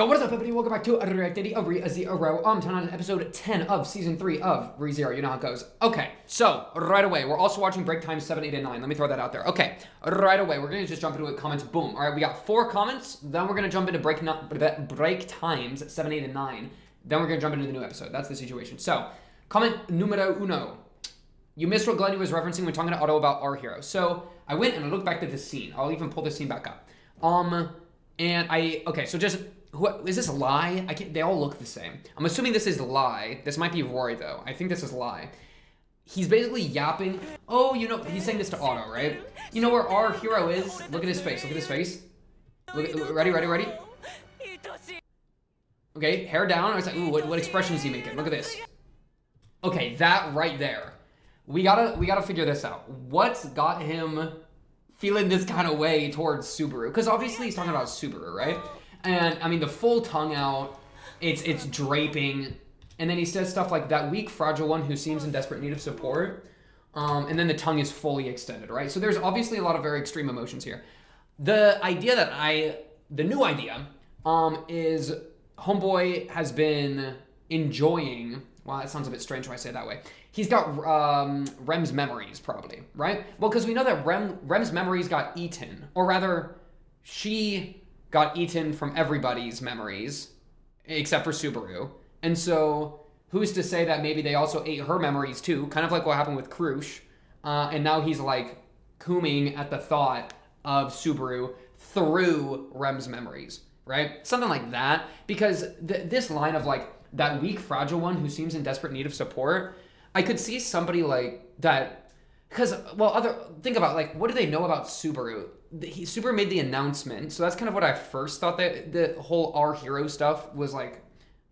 What is up, everybody? Welcome back to a Reactivity of ReZero. Tonight on episode 10 of season 3 of ReZero. You know how it goes. Okay, so right away, we're also watching break times 7, 8, and 9. Let me throw that out there. Okay, right away, we're gonna just jump into it. Comments, boom. All right, we got 4 comments. Then we're gonna jump into break times 7, 8, and 9. Then we're gonna jump into the new episode. That's the situation. So, comment numero uno. You missed what Glenny was referencing when talking to Otto about our hero. So I went and I looked back at this scene. I'll even pull this scene back up. Okay, so just. Is this a lie? They all look the same. I'm assuming this is a lie. This might be Roy, though. I think this is a lie. He's basically yapping. Oh, you know, he's saying this to Otto, right? You know where our hero is? Look at his face. Look at his face. Ready? Okay, hair down. I was like, ooh, what expression is he making? Look at this. Okay, that right there. We gotta figure this out. What's got him feeling this kind of way towards Subaru? Because obviously he's talking about Subaru, right? And, I mean, the full tongue out, it's draping. And then he says stuff like, that weak, fragile one who seems in desperate need of support. And then the tongue is fully extended, right? So there's obviously a lot of very extreme emotions here. The new idea is Homeboy has been enjoying, well, that sounds a bit strange when I say it that way. He's got Rem's memories, probably, right? Well, because we know that Rem's memories got eaten. Or rather, she got eaten from everybody's memories, except for Subaru. And so, who's to say that maybe they also ate her memories too, kind of like what happened with Krush. And now he's like cooming at the thought of Subaru through Rem's memories, right? Something like that. Because this line of like, that weak, fragile one who seems in desperate need of support, I could see somebody like that. Because, well, think about, like, what do they know about Subaru? Subaru made the announcement, so that's kind of what I first thought that the whole our hero stuff was like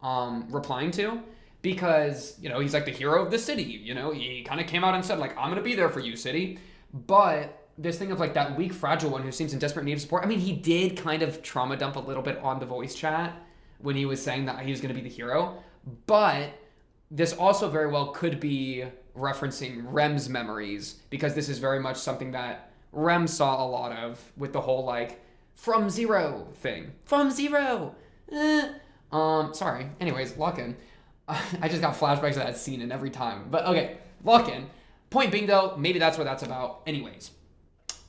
replying to, because, you know, he's like the hero of the city, you know, he kind of came out and said like, I'm gonna be there for you, city. But this thing of like that weak, fragile one who seems in desperate need of support, I mean, he did kind of trauma dump a little bit on the voice chat when he was saying that he was gonna be the hero, but this also very well could be referencing Rem's memories, because this is very much something that Rem saw a lot of with the whole like from zero thing. From zero. Sorry. Anyways, lock in. I just got flashbacks of that scene and every time. But okay, lock in. Point being though, maybe that's what that's about. Anyways.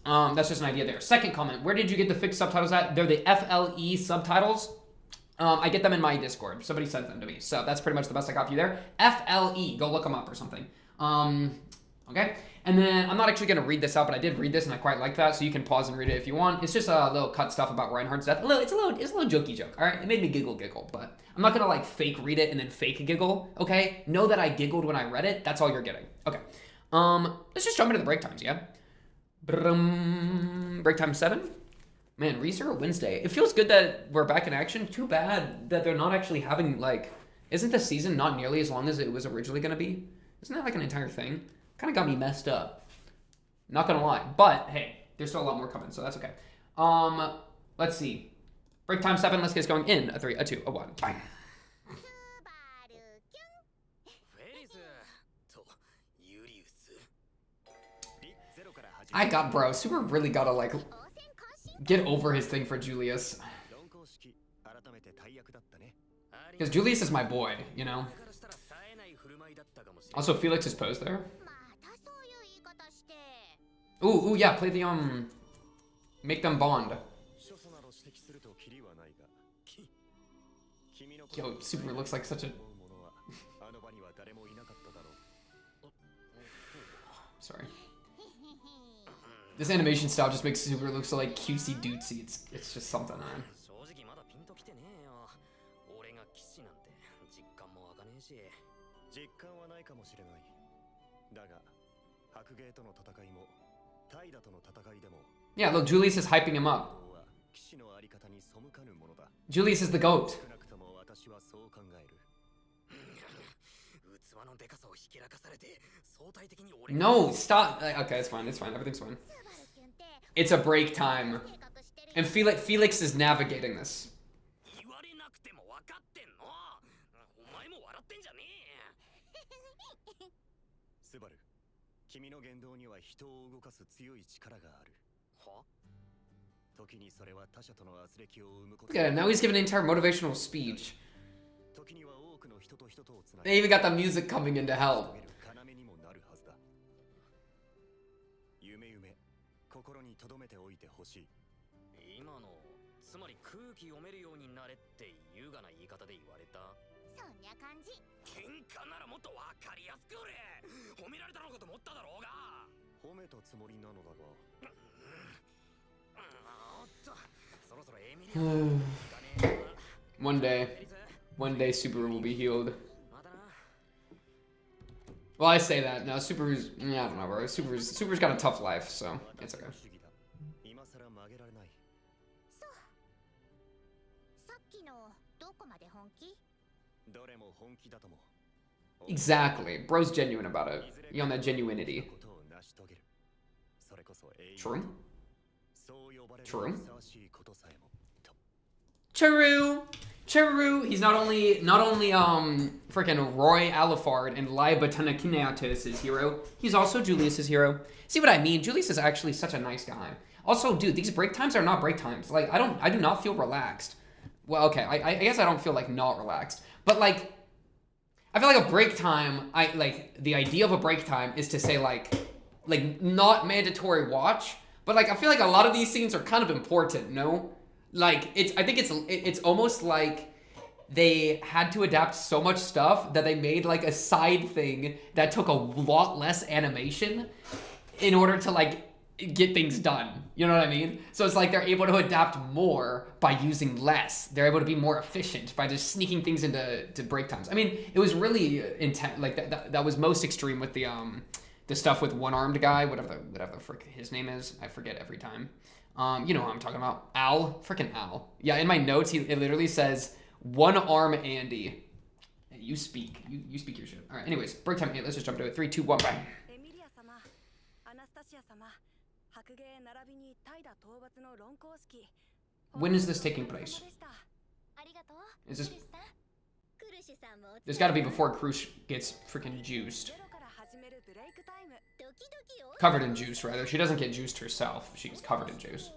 That's just an idea there. Second comment, where did you get the fixed subtitles at? They're the FLE subtitles. I get them in my Discord. Somebody sent them to me. So that's pretty much the best I got for you there. FLE. Go look them up or something. Okay. And then I'm not actually going to read this out, but I did read this and I quite like that. So you can pause and read it if you want. It's just a little cut stuff about Reinhardt's death. It's a little jokey joke. All right. It made me giggle. But I'm not going to like fake read it and then fake giggle. Okay. Know that I giggled when I read it. That's all you're getting. Okay. Let's just jump into the break times. Yeah. Break time 7. Man, ReZero Wednesday. It feels good that we're back in action. Too bad that they're not actually having, like, isn't the season not nearly as long as it was originally going to be? Isn't that like an entire thing? Kind of got me messed up. Not going to lie. But, hey, there's still a lot more coming, so that's okay. Let's see. Break time 7. Let's get going in. A 3, a 2, a 1. Bang. Bro, Super really gotta, like, get over his thing for Julius. Because Julius is my boy, you know? Also, Felix is posed there. Ooh, yeah, play the, make them bond. Yo, Super looks like such a... Sorry. This animation style just makes Super look so like cutesy dootsy. It's just something, man. Yeah, look, Julius is hyping him up. Julius is the GOAT. No, stop. Okay, it's fine. Everything's fine. It's a break time. And Felix is navigating this. Look at him, now he's giving an entire motivational speech. They even got the music coming in to help. One day Subaru will be healed. Well, I say that. No, Subaru's, I don't know, bro. Subaru's got a tough life, so it's okay. Exactly. Bro's genuine about it. You on that genuinity. True. True. True. He's not only freaking Roy Alifard and Liabatanakineatis' hero, he's also Julius's hero. See what I mean? Julius is actually such a nice guy. Also, dude, these break times are not break times. Like, I do not feel relaxed. Well, okay, I guess I don't feel like not relaxed. But like, I feel like a break time, the idea of a break time is to say like not mandatory watch, but like I feel like a lot of these scenes are kind of important, no? Like I think it's almost like they had to adapt so much stuff that they made like a side thing that took a lot less animation in order to like get things done. You know what I mean? So it's like they're able to adapt more by using less. They're able to be more efficient by just sneaking things into break times. I mean, it was really intense. Like that was most extreme with the stuff with one-armed guy, whatever the frick his name is. I forget every time. You know who I'm talking about. Al. Frickin' Al. Yeah, in my notes, it literally says, one-arm Andy. Hey, you speak. You speak your shit. All right, anyways, break time 8. Let's just jump to it. 3, 2, 1, bang. When is this taking place? Is this... There's gotta be before Krush gets freaking juiced. Covered in juice, rather. She doesn't get juiced herself. She's covered in juice.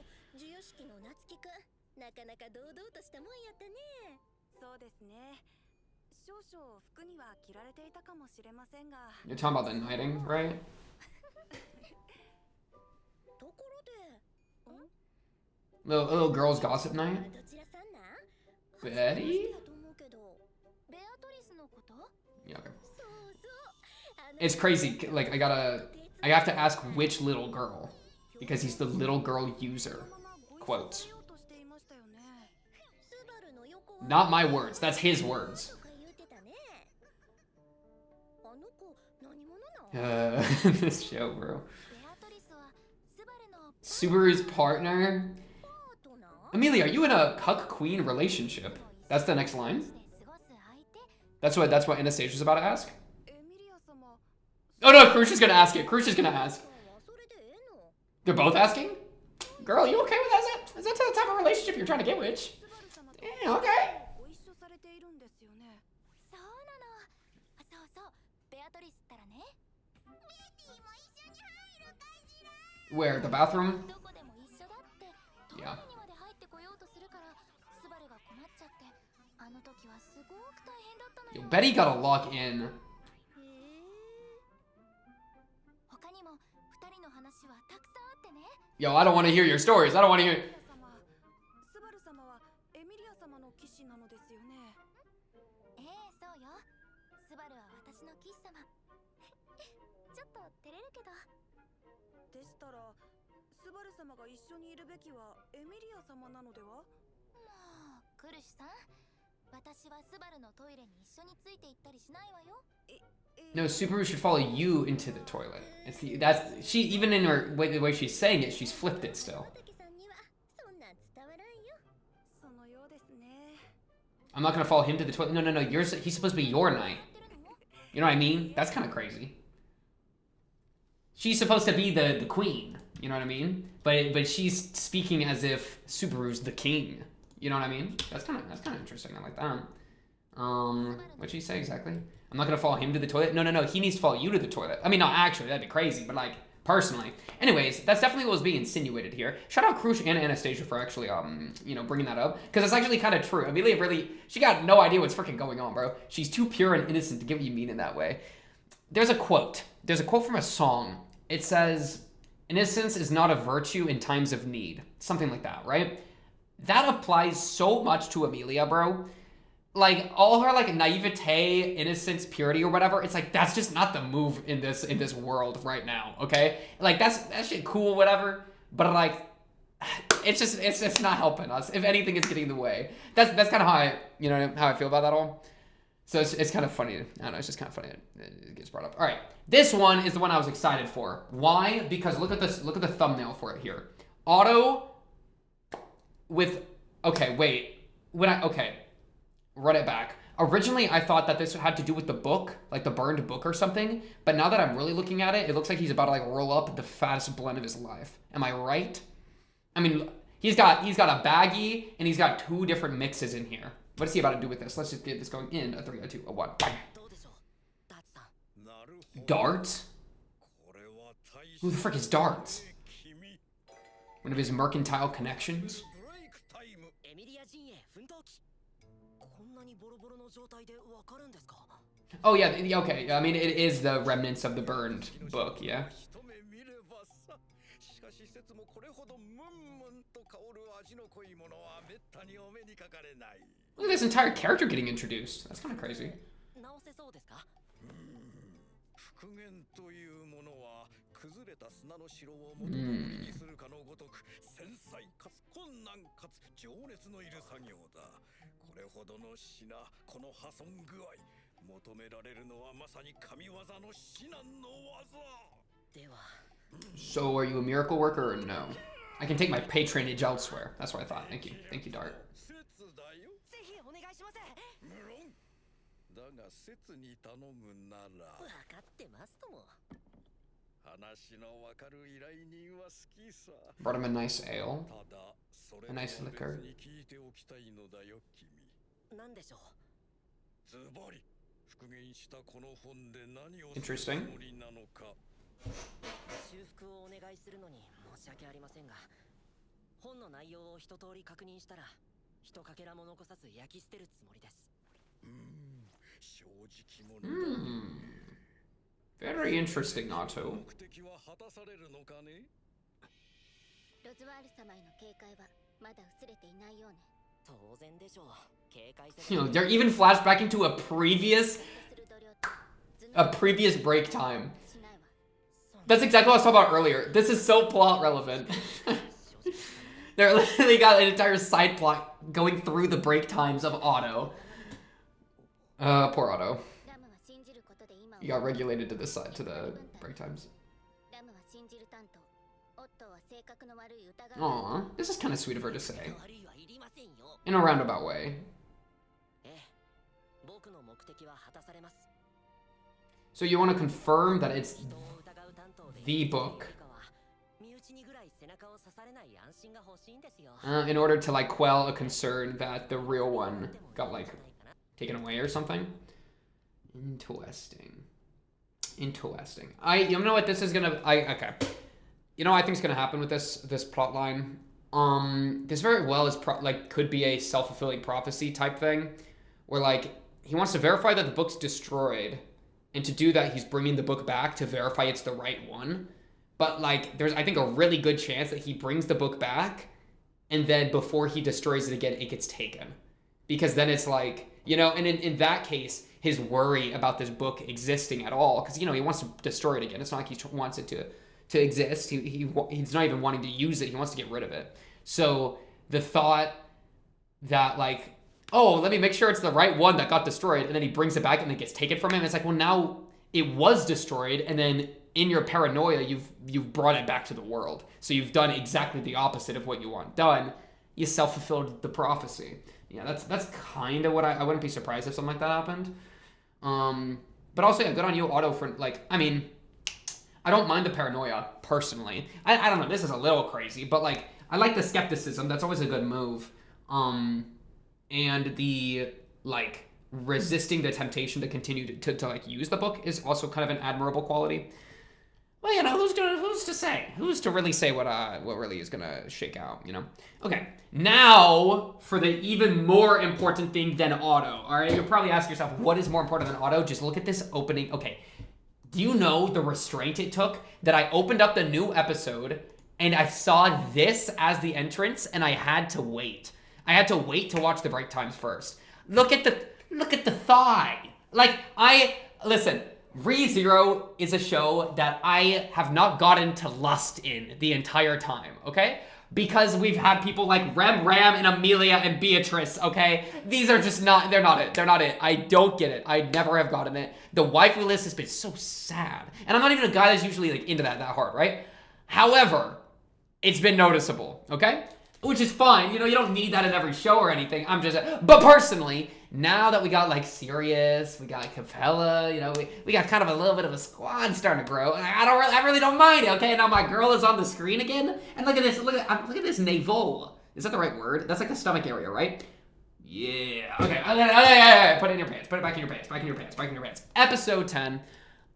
You're talking about the knighting, right? Little girls gossip night? Betty? Yeah, okay. It's crazy, like, I have to ask which little girl, because he's the little girl user, quotes. Not my words, that's his words. This show, bro. Subaru's partner? Amelia, are you in a cuck queen relationship? That's the next line? That's what Anastasia's about to ask? Oh no, Krush is gonna ask it. Krush is gonna ask. They're both asking? Girl, you okay with that? Is that the type of relationship you're trying to get with? Yeah, okay. Where? The bathroom? Yeah. Yo, Betty gotta lock in. Yo, I don't want to hear your stories. I don't want to hear... No, Subaru should follow you into the toilet. She, even in the way she's saying it, she's flipped it still. I'm not gonna follow him to the toilet. No. He's supposed to be your knight. You know what I mean? That's kind of crazy. She's supposed to be the queen. You know what I mean? But she's speaking as if Subaru's the king. You know what I mean? That's kind of interesting. I like that. What'd she say exactly? I'm not gonna follow him to the toilet. No. He needs to follow you to the toilet. I mean, not actually. That'd be crazy. But like, personally. Anyways, that's definitely what was being insinuated here. Shout out Krush and Anastasia for actually, bringing that up. Because it's actually kind of true. Amelia really, she got no idea what's freaking going on, bro. She's too pure and innocent to get what you mean in that way. There's a quote. There's a quote from a song. It says, innocence is not a virtue in times of need. Something like that, right? That applies so much to Amelia, bro. Like, all her, like, naivete, innocence, purity, or whatever, it's like, that's just not the move in this world right now, okay? Like, that shit cool, whatever, but, like, it's not helping us. If anything, it's getting in the way. That's kind of how I feel about that all. So it's kind of funny. I don't know, it's just kind of funny it gets brought up. All right, this one is the one I was excited for. Why? Because look at this. Look at the thumbnail for it here. Auto with, okay, wait. Run it back. Originally, I thought that this had to do with the book, like the burned book or something. But now that I'm really looking at it, it looks like he's about to like roll up the fattest blend of his life. Am I right? I mean, he's got a baggie and he's got 2 different mixes in here. What is he about to do with this? Let's just get this going in a 3, a 2, a 1. Darts? Who the frick is Darts? One of his mercantile connections? Oh yeah, okay. I mean, it is the remnants of the burned book, yeah? Look at this entire character getting introduced. That's kind of crazy. So, are you a miracle worker or no? I can take my patronage elsewhere. That's what I thought. Thank you. Thank you, Dart. Brought him a nice ale. A nice liquor. Interesting. Very interesting, Otto. You know, they're even flashbacking to a previous break time. That's exactly what I was talking about earlier. This is so plot relevant. They're literally got an entire side plot going through the break times of Otto. Poor Otto. You got regulated to this side, to the break times. Aw, this is kind of sweet of her to say. In a roundabout way. So you want to confirm that it's the book in order to like quell a concern that the real one got like taken away or something? Interesting. Interesting. You know what this is gonna, okay. You know what I think is gonna happen with this plot line? This very well is could be a self-fulfilling prophecy type thing, where like he wants to verify that the book's destroyed, and to do that he's bringing the book back to verify it's the right one. But like there's I think a really good chance that he brings the book back, and then before he destroys it again, it gets taken, because then it's like, you know, and in that case, his worry about this book existing at all, because, you know, he wants to destroy it again. It's not like he wants it to exist. He's not even wanting to use it. He wants to get rid of it. So the thought that, like, oh, let me make sure it's the right one that got destroyed, and then he brings it back and it gets taken from him. It's like, well, now it was destroyed, and then in your paranoia, you've brought it back to the world. So you've done exactly the opposite of what you want done. You self-fulfilled the prophecy. Yeah, that's kind of what I wouldn't be surprised if something like that happened. But also, yeah, good on you, Otto, for, like, I mean, I don't mind the paranoia, personally. I don't know, this is a little crazy, but, like, I like the skepticism. That's always a good move. And the, like, resisting the temptation to continue to like, use the book is also kind of an admirable quality. Well, you know, who's to say? Who's to really say what really is gonna shake out, you know? Okay, now for the even more important thing than auto, all right? You'll probably ask yourself, what is more important than auto? Just look at this opening. Okay, do you know the restraint it took that I opened up the new episode and I saw this as the entrance and I had to wait. I had to wait to watch the break times first. Look at the thigh. Like, listen, ReZero is a show that I have not gotten to lust in the entire time, okay? Because we've had people like Ram and Amelia and Beatrice, okay? These are just not, they're not it. I don't get it. I never have gotten it. The waifu list has been so sad. And I'm not even a guy that's usually like into that hard, right? However, it's been noticeable, okay? Which is fine. You know, you don't need that in every show or anything. But personally, now that we got like Sirius, we got Capella, you know, we got kind of a little bit of a squad starting to grow. And I really don't mind it, okay? Now my girl is on the screen again. And look at this, look at this navel. Is that the right word? That's like the stomach area, right? Yeah. Okay. Put it in your pants. Put it back in your pants. Back in your pants. Back in your pants. Episode 10.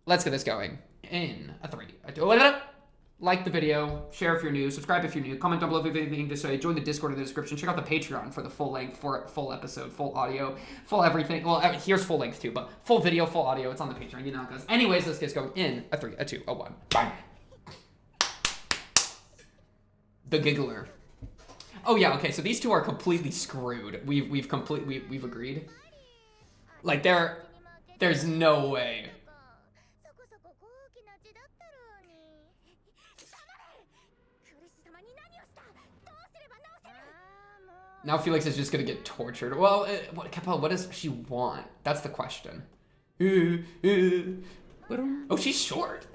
Let's get this going. In a 3, a 2, like the video, share if you're new, subscribe if you're new, comment down below if you have anything to say, join the Discord in the description, check out the Patreon for the full length, full episode, full audio, full everything. Well, here's full length too, but full video, full audio, it's on the Patreon, you know how it goes. Anyways, let's get going in a 3, a 2, a 1. Bang. The Giggler. Oh yeah, okay, so these two are completely screwed. We've agreed. Like there's no way. Now Felix is just gonna get tortured. Well, Capella, what does she want? That's the question. Oh, she's short.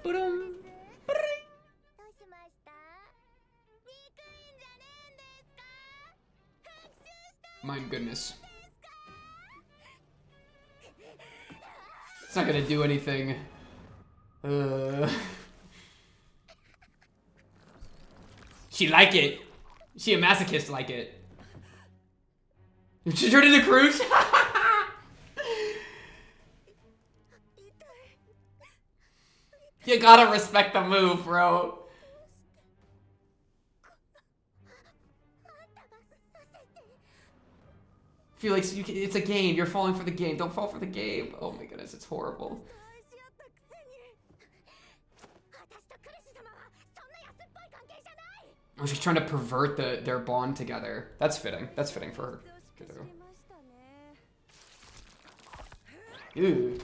My goodness. It's not gonna do anything. She like it. She a masochist like it. She turned into Cruise? You gotta respect the move, bro. Felix, it's a game. You're falling for the game. Don't fall for the game. Oh my goodness, it's horrible. Oh, she's trying to pervert their bond together. That's fitting. That's fitting for her. Ew.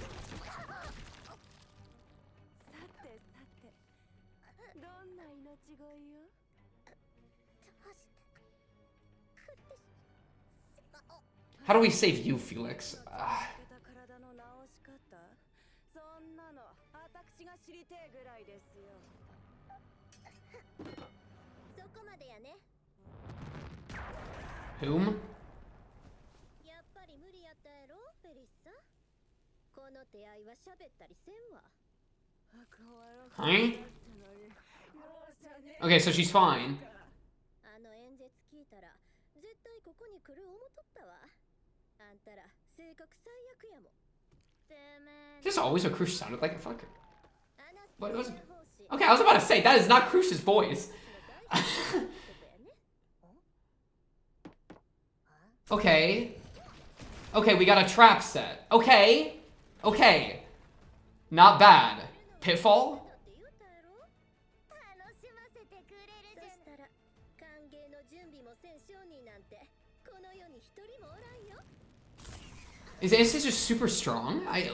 How do we save you, Felix? Whom? Huh? Okay, so she's fine. This always what Krush sounded like a fucker. What was? Okay, I was about to say that is not Krush's voice. Okay. Okay, we got a trap set. Okay. Okay. Not bad. Pitfall? Is Aces just super strong? I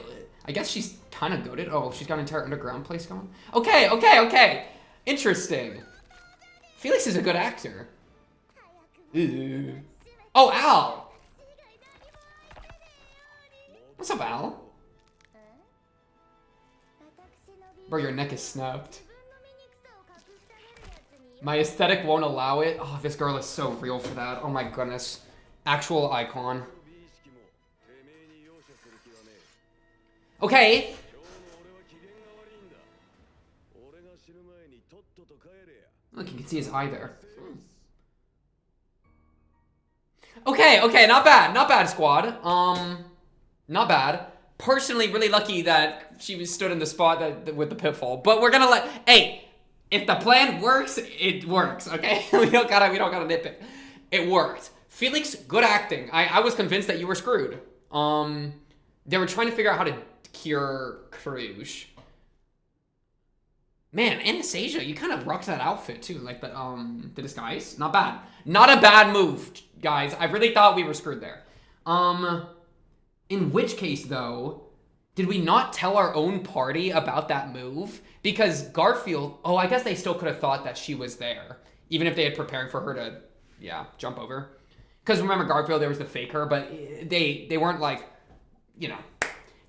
guess she's kind of goated. Oh, she's got an entire underground place going. Okay. Interesting. Felix is a good actor. Ew. Oh, Al! What's up, Al? Bro, your neck is snapped. My aesthetic won't allow it. Oh, this girl is so real for that. Oh my goodness. Actual icon. Okay. Look, you can see his eye there. Okay, not bad, squad. Not bad. personally really lucky that she was stood in the spot with the pitfall. But we're gonna hey, if the plan works, it works, okay? we don't gotta nitpick. It worked. Felix, good acting. I was convinced that you were screwed. They were trying to figure out how to cure Krush. Man, Anastasia, you kind of rocked that outfit too, like the disguise. Not bad. Not a bad move, guys. I really thought we were screwed there. In which case, though, did we not tell our own party about that move? Because Garfield, oh, I guess they still could have thought that she was there, even if they had preparing for her to, yeah, jump over. Because remember, Garfield, there was the faker, but they weren't like, you know,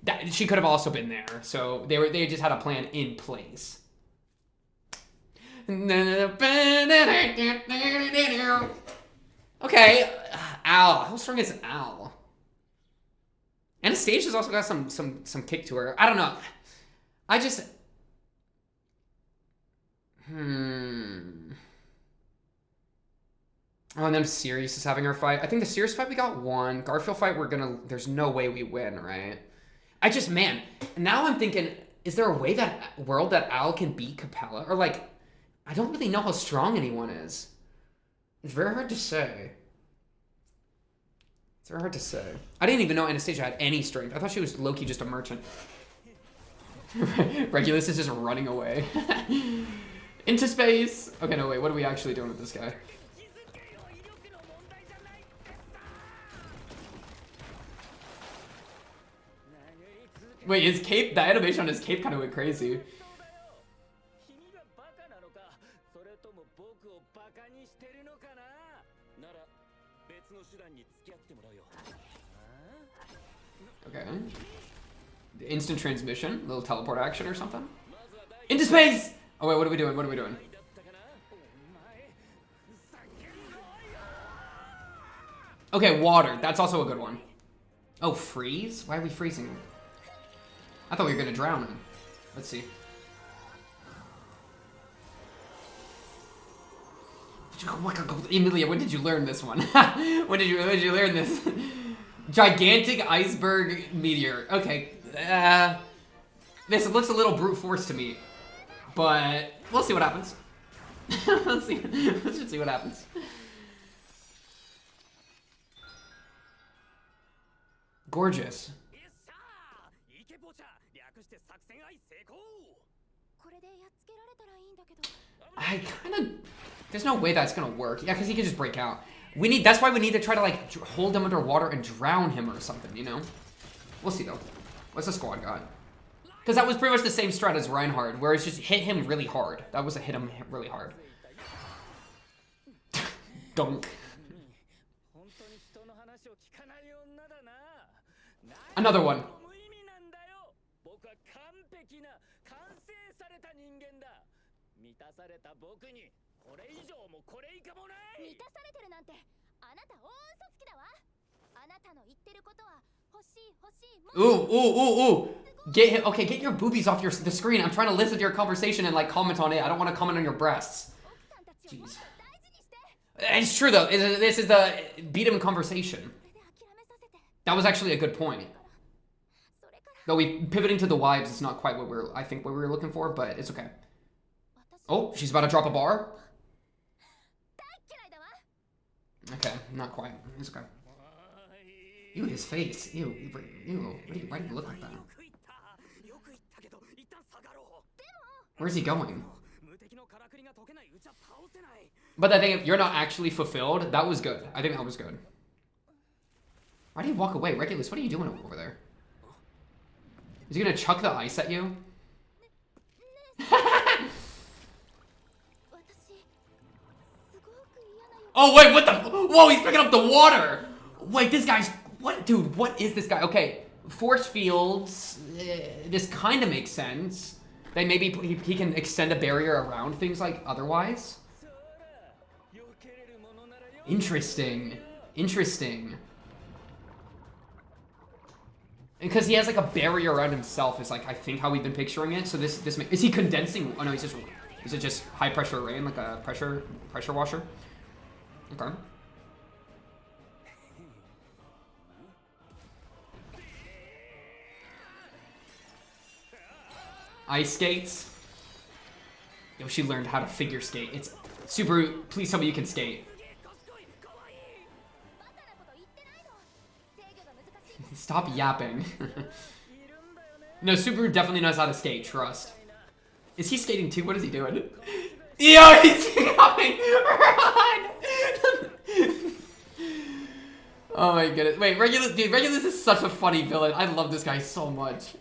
that she could have also been there. So they just had a plan in place. Okay, Al. How strong is Al? Anastasia's also got some kick to her. I don't know. I just Oh, and then Sirius is having her fight. I think the Sirius fight we got one. Garfield fight there's no way we win, right? Man, now I'm thinking, is there a way that Al can beat Capella? Or like, I don't really know how strong anyone is. It's very hard to say. It's very hard to say. I didn't even know Anastasia had any strength. I thought she was low-key just a merchant. Regulus is just running away. Into space. Okay, no, wait. What are we actually doing with this guy? Wait, his cape, the animation on his cape kind of went crazy. Okay. The instant transmission, little teleport action or something. Into space! Oh wait, what are we doing? What are we doing? Okay, water. That's also a good one. Oh, freeze? Why are we freezing? I thought we were gonna drown him. Let's see. Emilia, when did you learn this one? when did you learn this? Gigantic iceberg meteor. Okay. This looks a little brute force to me. But we'll see what happens. Let's just see what happens. Gorgeous. I kind of... There's no way that's going to work. Yeah, because he can just break out. That's why we need to try to, like, hold him underwater and drown him or something, you know? We'll see, though. What's the squad got? Because that was pretty much the same strat as Reinhard, where it's just hit him really hard. That was a hit him really hard. Dunk. Another one. Ooh. Get him. Okay, get your boobies off the screen. I'm trying to listen to your conversation and like comment on it. I don't want to comment on your breasts. Jeez. It's true though. This is the beat him conversation. That was actually a good point. Though pivoting to the wives is not quite what we were looking for, but it's okay. Oh, she's about to drop a bar. Okay, not quite. It's okay. Ew, his face. Ew. Why do you look like that? Where's he going? But I think if you're not actually fulfilled, that was good. I think that was good. Why did he walk away? Regulus, what are you doing over there? Is he gonna chuck the ice at you? Oh, wait, what the? Whoa, he's picking up the water! Wait, this guy's... What? Dude, what is this guy? Okay, force fields. This kind of makes sense. That maybe he can extend a barrier around things like otherwise. Interesting. Because he has like a barrier around himself is like, I think, how we've been picturing it. So this is he condensing? Oh no, is it just high pressure rain, like a pressure washer? Okay. Ice skates. Yo, she learned how to figure skate. It's Subaru, please tell me you can skate. Stop yapping. No, Subaru definitely knows how to skate, trust. Is he skating too? What is he doing? Yo, he's coming! Run! Oh my goodness. Wait, Regulus, dude, Regulus is such a funny villain. I love this guy so much.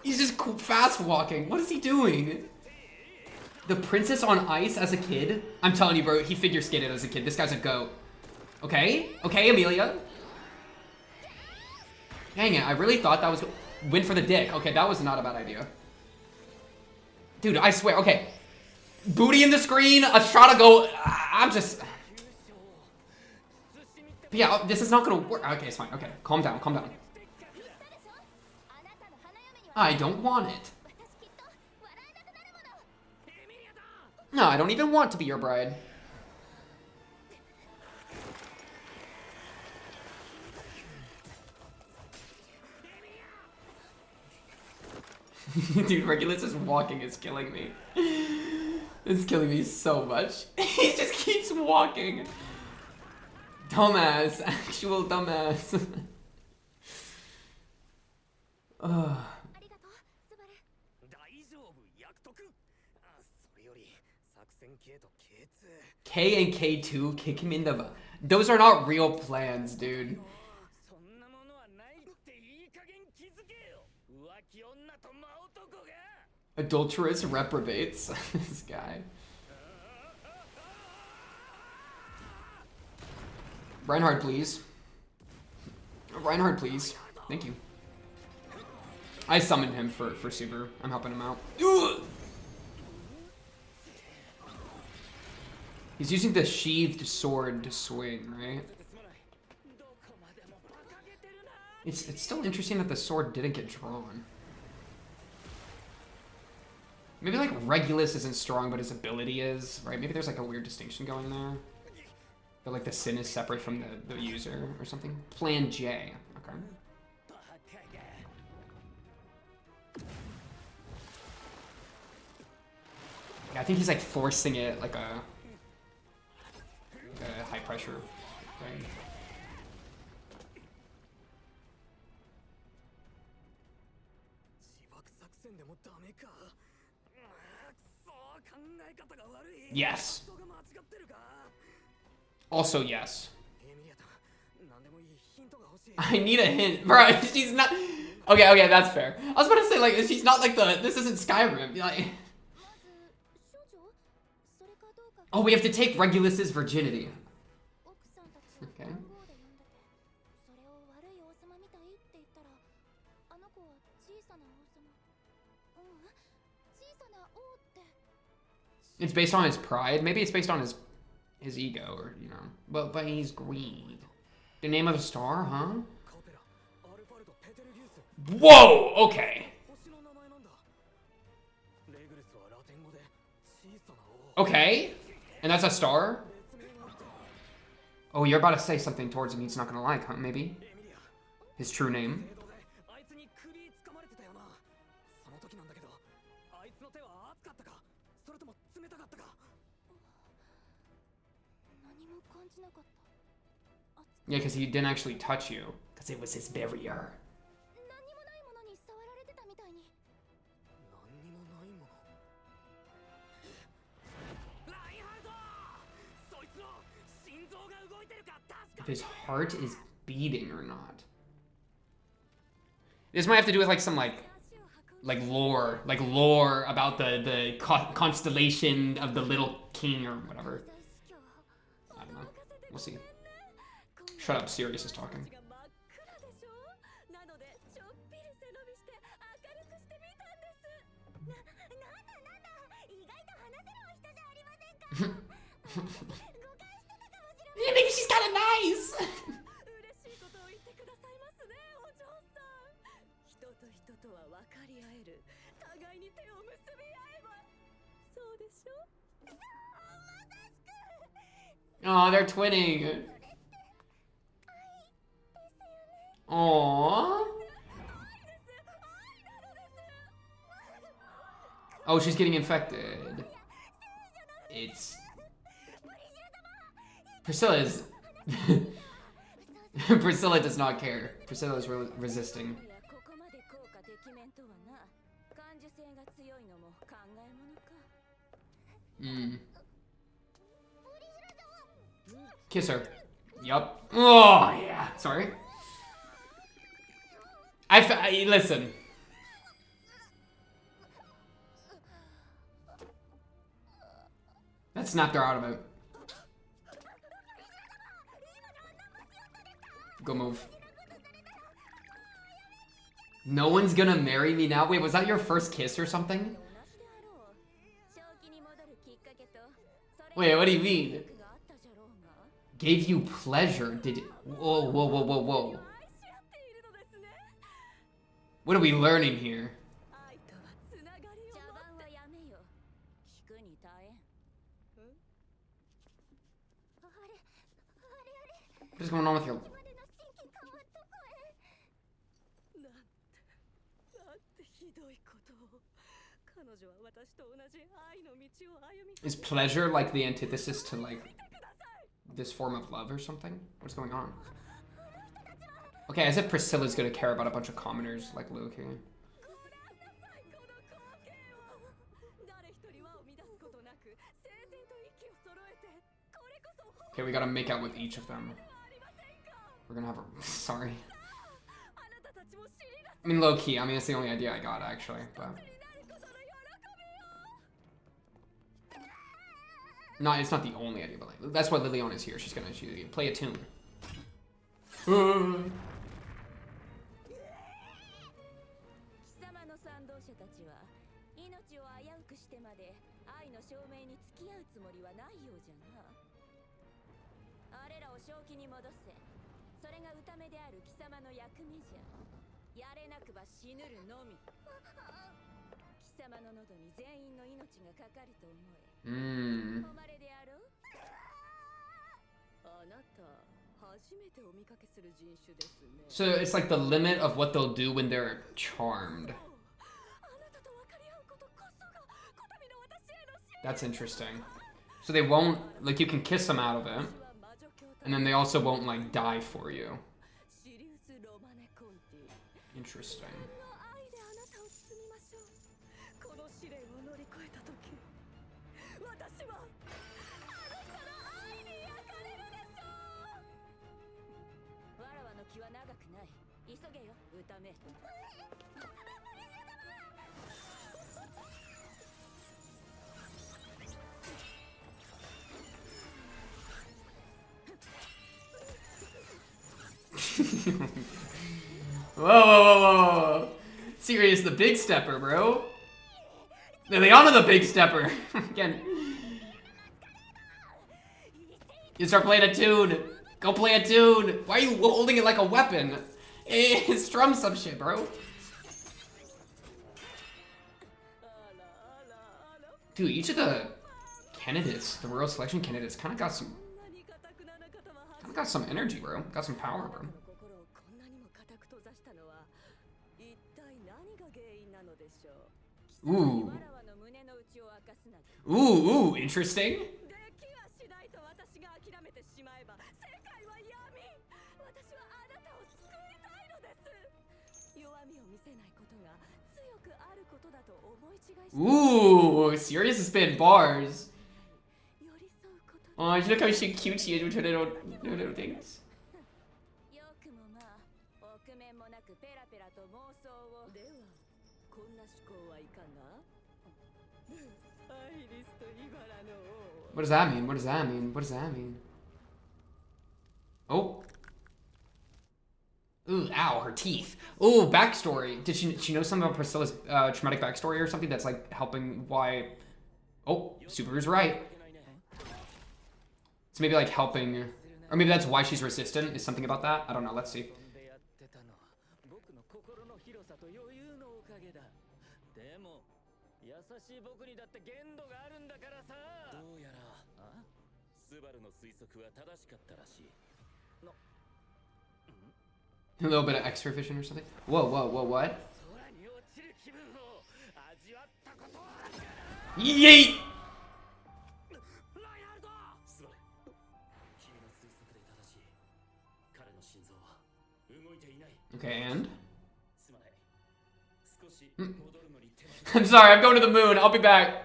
He's just fast walking. What is he doing? The princess on ice as a kid? I'm telling you, bro, he figure skated as a kid. This guy's a goat. Okay, okay, Amelia. Dang it, I really thought that was win for the dick. Okay, that was not a bad idea. Dude, I swear, okay. Booty in the screen, a shot of go. I'm just. But yeah, this is not gonna work. Okay, it's fine. Okay, calm down, calm down. I don't want it. No, I don't even want to be your bride. Dude, Regulus just walking is killing me. It's killing me so much. He just keeps walking. Dumbass. Actual dumbass. K and K2 kick him in the... Those are not real plans, dude. Adulterous reprobates. This guy. Reinhardt, please. Reinhardt, please. Thank you. I summoned him for Subaru. I'm helping him out. Ugh! He's using the sheathed sword to swing, right? It's still interesting that the sword didn't get drawn. Maybe like Regulus isn't strong, but his ability is, right? Maybe there's like a weird distinction going there. But like the sin is separate from the user or something. Plan J. Okay. Yeah, I think he's like forcing it like a high pressure thing. Yes. Also yes. I need a hint. Bro, she's not... Okay, that's fair. I was about to say, like, she's not like the... This isn't Skyrim. Like... Oh, we have to take Regulus's virginity. Okay. It's based on his pride. Maybe it's based on his ego, or, you know. But he's greed. The name of a star, huh? Whoa! Okay. Okay. And that's a star? Oh, you're about to say something towards him he's not gonna like, huh? Maybe? His true name? Yeah, because he didn't actually touch you. Because it was his barrier. If his heart is beating or not. This might have to do with like some like lore about the constellation of the little king or whatever. I don't know. We'll see. Shut up, Sirius is talking. Yeah, maybe she's kind of nice. Oh, they're twinning. Aww. Oh, she's getting infected. It's... Priscilla is... Priscilla does not care. Priscilla is resisting. Kiss her. Yup. Oh, yeah. Sorry. Listen. That snapped her out of it. Go move. No one's gonna marry me now? Wait, was that your first kiss or something? Wait, what do you mean? Gave you pleasure? Did it? Whoa, whoa, whoa, whoa, whoa. What are we learning here? What is going on with your... Is pleasure like the antithesis to like this form of love or something? What's going on? Okay, as if Priscilla's gonna care about a bunch of commoners like Luke here. Okay, we gotta make out with each of them. We're gonna have a... Sorry. I mean, low-key. I mean, it's the only idea I got, actually, but... No, it's not the only idea, but like, that's why Liliana is here. She's gonna play a tune. So it's like the limit of what they'll do when they're charmed. That's interesting. So they won't, like, you can kiss them out of it, and then they also won't, like, die for you. Interesting. Whoa, whoa, whoa, whoa. Serious, the big stepper, bro. Liliana the big stepper. Again. You start playing a tune. Go play a tune. Why are you holding it like a weapon? Strum some shit, bro. Dude, each of the candidates, the royal selection candidates, kind of got some energy, bro. Got some power, bro. Ooh. Ooh, interesting. Ooh, Sirius is spitting bars. Oh, look how cute she is with her little things. What does that mean? What does that mean? What does that mean? Oh. Ooh, ow, her teeth. Ooh, backstory. Did she know something about Priscilla's traumatic backstory or something that's like helping why... Oh, Subaru's right. So maybe like helping... Or maybe that's why she's resistant, is something about that? I don't know, let's see. A little bit of extra vision or something. Whoa, whoa, whoa, what? Yeet! Okay, and? I'm sorry, I'm going to the moon. I'll be back.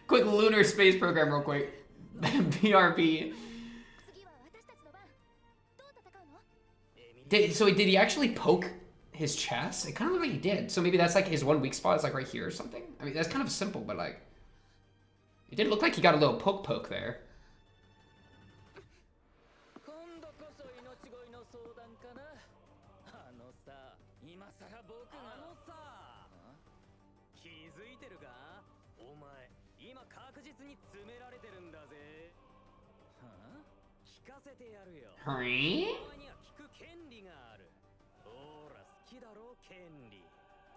Quick lunar space program real quick. BRB. Did he actually poke his chest? It kind of looked like he did. So maybe that's like his one weak spot is like right here or something. I mean, that's kind of simple, but like... It did look like he got a little poke there.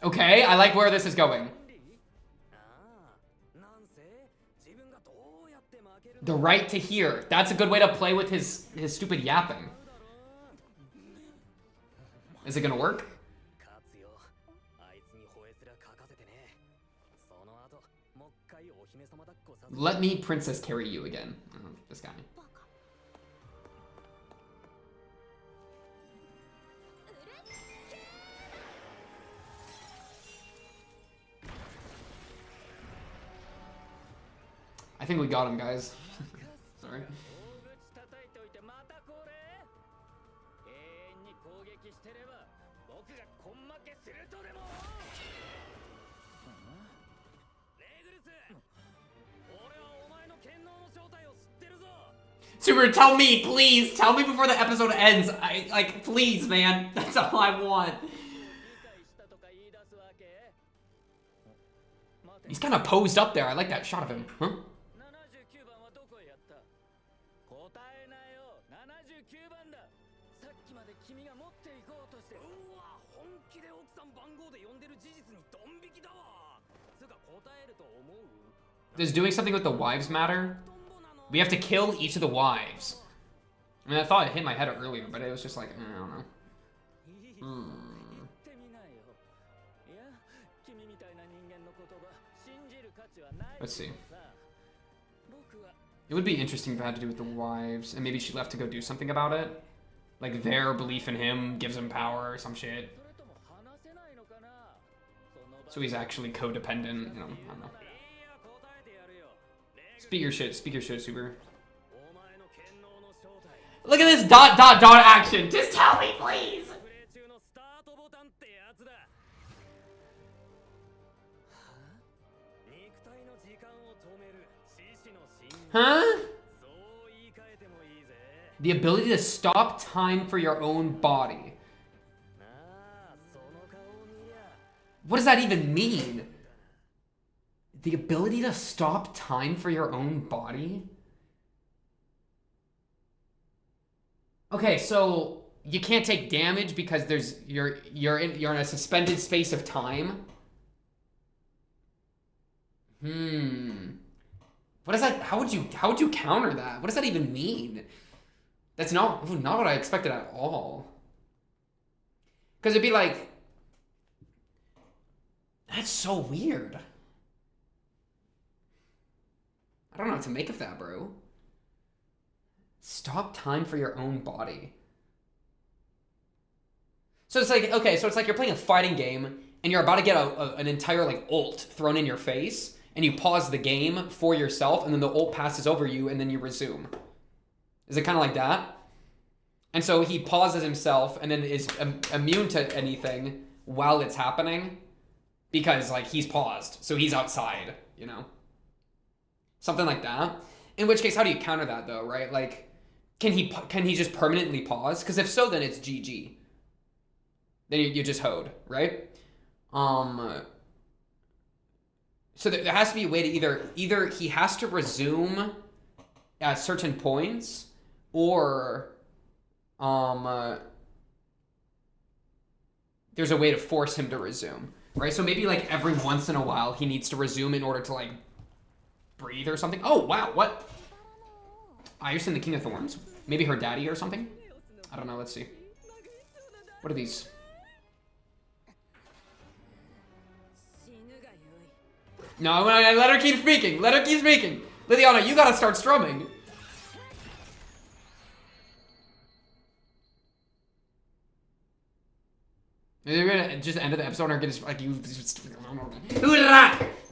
Okay, I like where this is going. The right to hear. That's a good way to play with his stupid yapping. Is it gonna work? Let me princess carry you again. Oh, this guy. I think we got him, guys. Sorry. Super, tell me, please. Tell me before the episode ends. Like, please, man. That's all I want. He's kind of posed up there. I like that shot of him. Huh? Does doing something with the wives matter? We have to kill each of the wives. I mean, I thought it hit my head earlier, but it was just like, I don't know. Let's see. It would be interesting if it had to do with the wives, and maybe she left to go do something about it. Like their belief in him gives him power or some shit. So he's actually codependent, you know, I don't know. Speak your shit, Super. Look at this dot action. Just tell me, please. Huh? The ability to stop time for your own body. What does that even mean? The ability to stop time for your own body? Okay, so you can't take damage because you're in a suspended space of time. What is that? How would you counter that? What does that even mean? That's not what I expected at all. Because it'd be like, that's so weird. I don't know what to make of that, bro. Stop time for your own body. So it's like, okay, so it's like you're playing a fighting game and you're about to get an entire like ult thrown in your face and you pause the game for yourself and then the ult passes over you and then you resume. Is it kind of like that? And so he pauses himself and then is immune to anything while it's happening because like he's paused. So he's outside, you know? Something like that. In which case, how do you counter that though, right? Like, can he just permanently pause? Because if so, then it's GG. Then you just hoed, right? So there has to be a way to either he has to resume at certain points, or there's a way to force him to resume, right? So maybe like every once in a while he needs to resume in order to like breathe or something. Oh wow, what? Iris the King of Thorns? Maybe her daddy or something? I don't know, let's see. What are these? No, let her keep speaking. Let her keep speaking. Liliana, you gotta start strumming. You're gonna just end the episode or get his, like, you.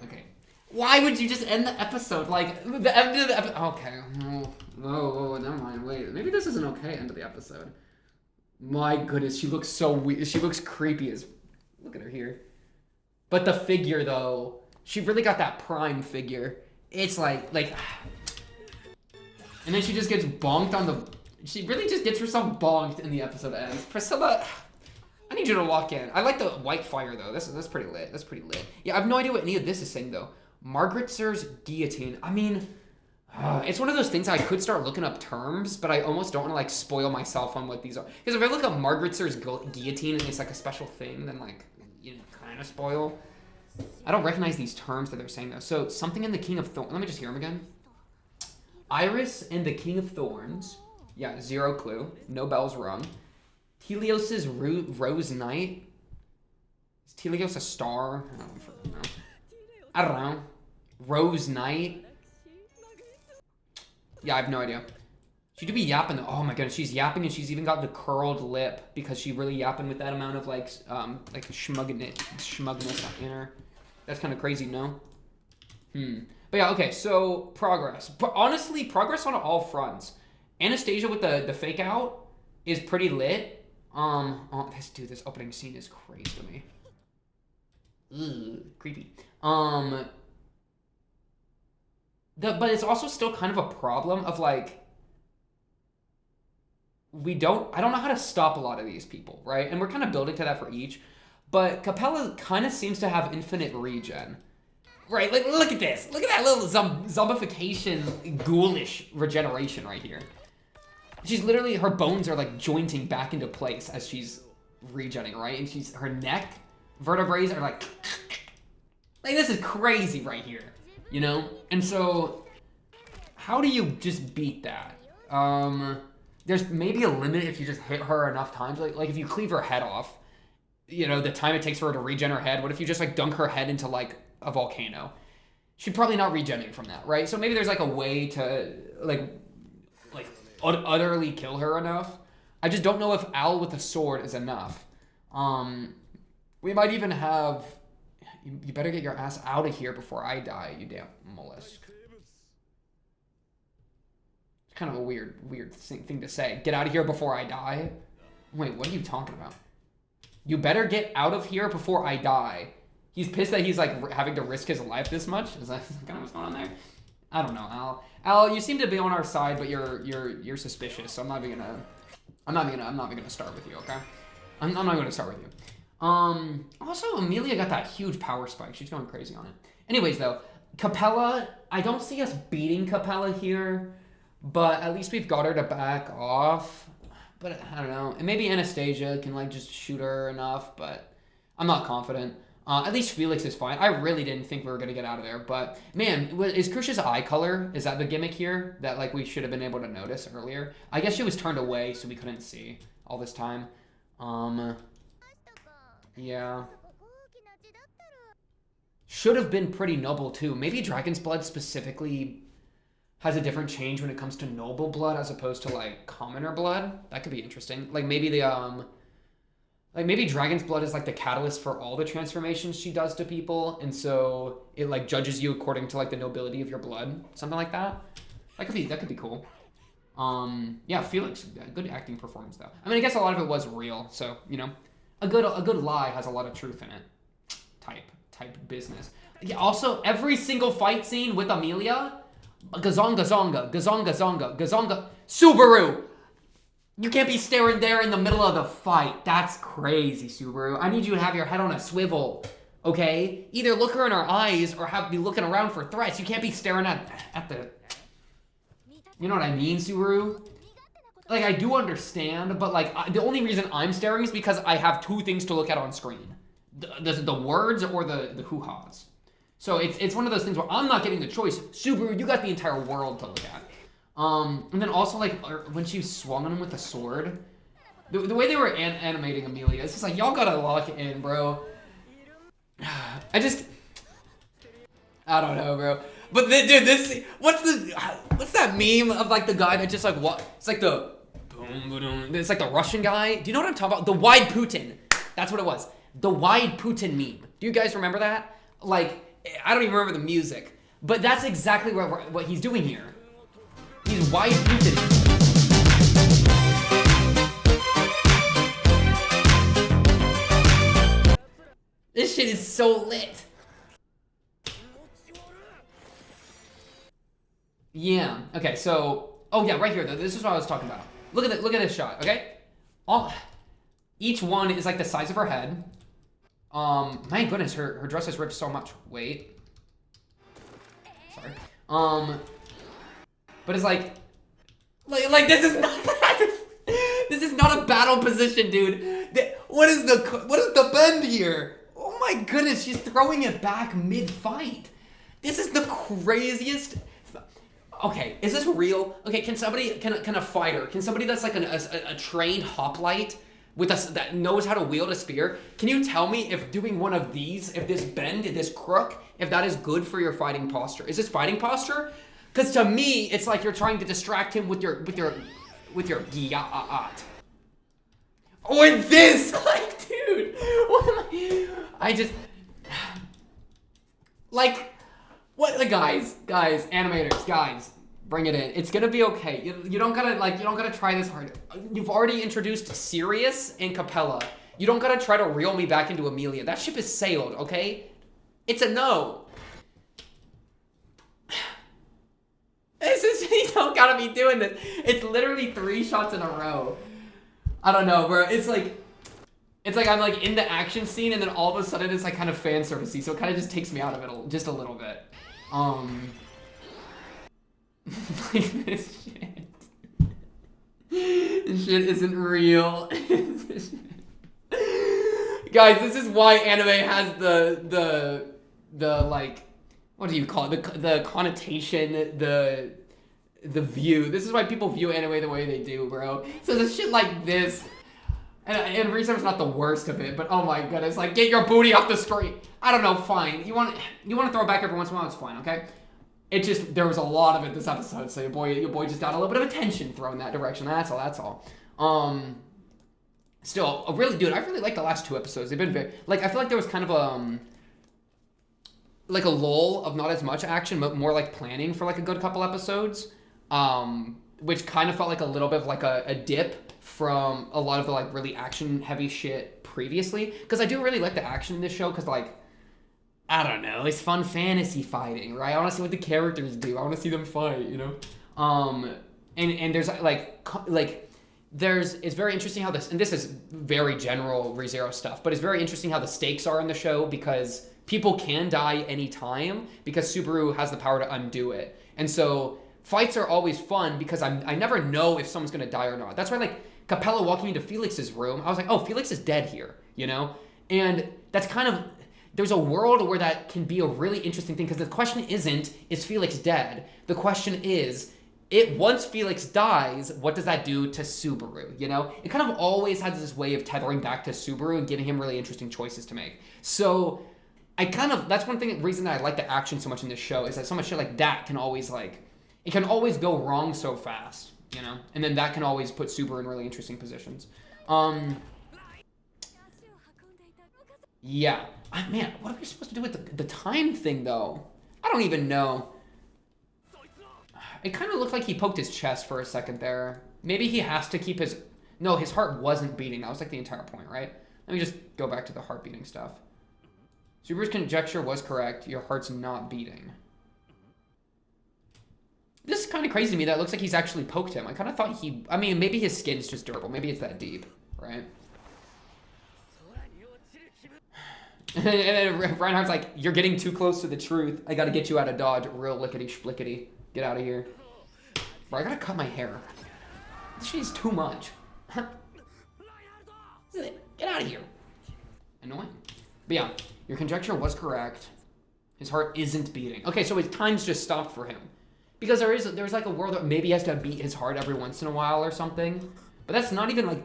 Okay. Why would you just end the episode? Like, the end of the episode. Okay. Oh, never mind. Wait. Maybe this is an okay end of the episode. My goodness, she looks so weird. She looks creepy as. Look at her here. But the figure, though. She really got that prime figure. It's like. And then she just gets bonked on the. She really just gets herself bonked in the episode ends. Priscilla. I need you to walk in. I like the white fire, though. That's pretty lit. That's pretty lit. Yeah, I have no idea what any of this is saying, though. Margaretzer's guillotine. I mean, it's one of those things I could start looking up terms, but I almost don't want to, like, spoil myself on what these are. Because if I look up Margaretzer's guillotine and it's, like, a special thing, then, like, you kind of spoil. I don't recognize these terms that they're saying, though. So, something in the King of Thorns. Let me just hear them again. Iris and the King of Thorns. Yeah, 0 clue. No bells rung. Helios's Rose Knight. Is Helios a star? I don't know. Rose Knight. Yeah, I have no idea. She do be yapping. Oh my goodness, she's yapping and she's even got the curled lip because she really yapping with that amount of like schmugness in her. That's kind of crazy, no? But yeah, okay. So progress. But honestly, progress on all fronts. Anastasia with the fake out is pretty lit. This opening scene is crazy to me. Ugh, creepy. But it's also still kind of a problem of like, I don't know how to stop a lot of these people, right? And we're kind of building to that for each, but Capella kind of seems to have infinite regen. Right, like, look at this. Look at that little zombification, ghoulish regeneration right here. She's literally, her bones are like jointing back into place as she's regenning, right? And her neck vertebrae are like this is crazy right here, you know? And so, how do you just beat that? There's maybe a limit if you just hit her enough times. Like if you cleave her head off, you know, the time it takes for her to regen her head. What if you just like dunk her head into like a volcano? She's probably not regenning from that, right? So maybe there's like a way to like utterly kill her enough. I just don't know if Al with a sword is enough. We might even have... You better get your ass out of here before I die, you damn mollusk. It's kind of a weird thing to say. Get out of here before I die? Wait, what are you talking about? You better get out of here before I die. He's pissed that he's like having to risk his life this much? Is that kind of what's going on there? I don't know, Al. Al, you seem to be on our side, but you're suspicious. So I'm not even gonna start with you, okay? I'm not gonna start with you. Also, Amelia got that huge power spike. She's going crazy on it. Anyways, though, Capella, I don't see us beating Capella here, but at least we've got her to back off. But I don't know. And maybe Anastasia can like just shoot her enough, but I'm not confident. At least Felix is fine. I really didn't think we were going to get out of there. But, man, is Krish's eye color, is that the gimmick here? That, like, we should have been able to notice earlier? I guess she was turned away, so we couldn't see all this time. Yeah. Should have been pretty noble, too. Maybe Dragon's Blood specifically has a different change when it comes to noble blood as opposed to, like, commoner blood. That could be interesting. Like, maybe the, like, maybe Dragon's Blood is, like, the catalyst for all the transformations she does to people, and so it, like, judges you according to, like, the nobility of your blood. Something like that. That could be cool. Yeah, Felix, good acting performance, though. I mean, I guess a lot of it was real, so, you know, a good lie has a lot of truth in it. Type business. Yeah, also, every single fight scene with Amelia, gazonga zonga, gazonga zonga, gazonga, Subaru! You can't be staring there in the middle of the fight. That's crazy, Subaru. I need you to have your head on a swivel, okay? Either look her in her eyes or be looking around for threats. You can't be staring at the... You know what I mean, Subaru? Like, I do understand, but, like, the only reason I'm staring is because I have two things to look at on screen. The words or the hoo-haws. So it's one of those things where I'm not getting the choice. Subaru, you got the entire world to look at. And then also, like, when she swung on him with the sword, the way they were animating Amelia, it's just like, y'all gotta lock it in, bro. I I don't know, bro. But dude, this what's that meme of like the guy that just like what? It's like the boom, boom. It's like the Russian guy. Do you know what I'm talking about? The wide Putin. That's what it was. The wide Putin meme. Do you guys remember that? Like, I don't even remember the music, but that's exactly what he's doing here. He's wide Putin. This shit is so lit. Yeah. Okay. So, oh yeah, right here. This is what I was talking about. Look at this shot. Okay. Each one is like the size of her head. My goodness, her dress has ripped so much. Wait. Sorry. But it's like this is not this is not a battle position, dude. What is the bend here? Oh my goodness, she's throwing it back mid-fight. This is the craziest. Okay, is this real? Okay, can a fighter, can somebody that's like a trained hoplite with us that knows how to wield a spear, can you tell me if doing one of these, if this bend, this crook, if that is good for your fighting posture? Is this fighting posture? Because to me, it's like you're trying to distract him with your giat. Or this, like, dude, what am I just like. What the guys, animators, guys, bring it in. It's gonna be okay. You don't gotta try this hard. You've already introduced Sirius and Capella. You don't gotta try to reel me back into Amelia. That ship is sailed, okay? It's a no. You don't gotta be doing this. It's literally 3 shots in a row. I don't know, bro. It's like I'm like in the action scene and then all of a sudden it's like kind of fan servicey, so it kind of just takes me out of it just a little bit. Like this shit. This shit isn't real. Guys, this is why anime has the like, what do you call it? The connotation, the view. This is why people view anime the way they do, bro. So the shit like this. And Reserve's not the worst of it, but oh my goodness, like, get your booty off the screen. I don't know, fine. You want to throw it back every once in a while, it's fine, okay? It just, there was a lot of it this episode, so your boy just got a little bit of attention thrown that direction. That's all. Still, dude, I really like the last 2 episodes. They've been very, like, I feel like there was kind of like a lull of not as much action, but more like planning for like a good couple episodes, which kind of felt like a little bit of like a dip from a lot of the like really action heavy shit previously, because I do really like the action in this show, because like, I don't know, it's fun fantasy fighting, right? I want to see what the characters do. I want to see them fight, you know. And there's it's very interesting how this, and this is very general ReZero stuff, but it's very interesting how the stakes are in the show, because people can die anytime because Subaru has the power to undo it. And so fights are always fun because I never know if someone's gonna die or not. That's why, like, Capella walking into Felix's room, I was like, oh, Felix is dead here, you know? And that's kind of, there's a world where that can be a really interesting thing, because the question isn't, is Felix dead? The question is, once Felix dies, what does that do to Subaru, you know? It kind of always has this way of tethering back to Subaru and giving him really interesting choices to make. So that's one reason that I like the action so much in this show, is that so much shit like that can always, like, it can always go wrong so fast, you know? And then that can always put Subaru in really interesting positions. Yeah. Man, what are we supposed to do with the time thing, though? I don't even know. It kind of looked like he poked his chest for a second there. Maybe he has to keep his... No, his heart wasn't beating. That was like the entire point, right? Let me just go back to the heart beating stuff. Subaru's conjecture was correct. Your heart's not beating. This is kind of crazy to me that it looks like he's actually poked him. I kind of thought I mean, maybe his skin's just durable. Maybe it's that deep, right? And then Reinhardt's like, you're getting too close to the truth. I gotta get you out of Dodge. Real lickety-splickety. Get out of here. Bro, I gotta cut my hair. This shit is too much. Get out of here. Annoying. But yeah, your conjecture was correct. His heart isn't beating. Okay, so his time's just stopped for him. Because there's like a world that maybe he has to beat his heart every once in a while or something. But that's not even like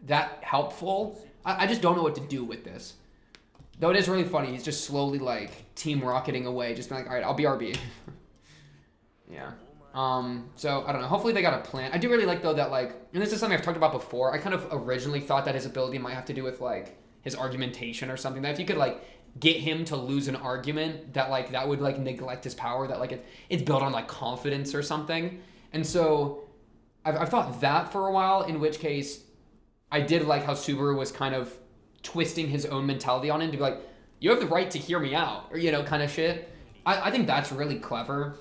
that helpful. I just don't know what to do with this. Though it is really funny, he's just slowly like team rocketing away, just being like, all right, I'll be RB. Yeah. So I don't know. Hopefully they got a plan. I do really like though that like, and this is something I've talked about before. I kind of originally thought that his ability might have to do with like his argumentation or something. That if you could like get him to lose an argument, that like that would like neglect his power. That like it's built on like confidence or something. And so I've thought that for a while. In which case, I did like how Subaru was kind of twisting his own mentality on him to be like, you have the right to hear me out, or kind of shit. I think that's really clever.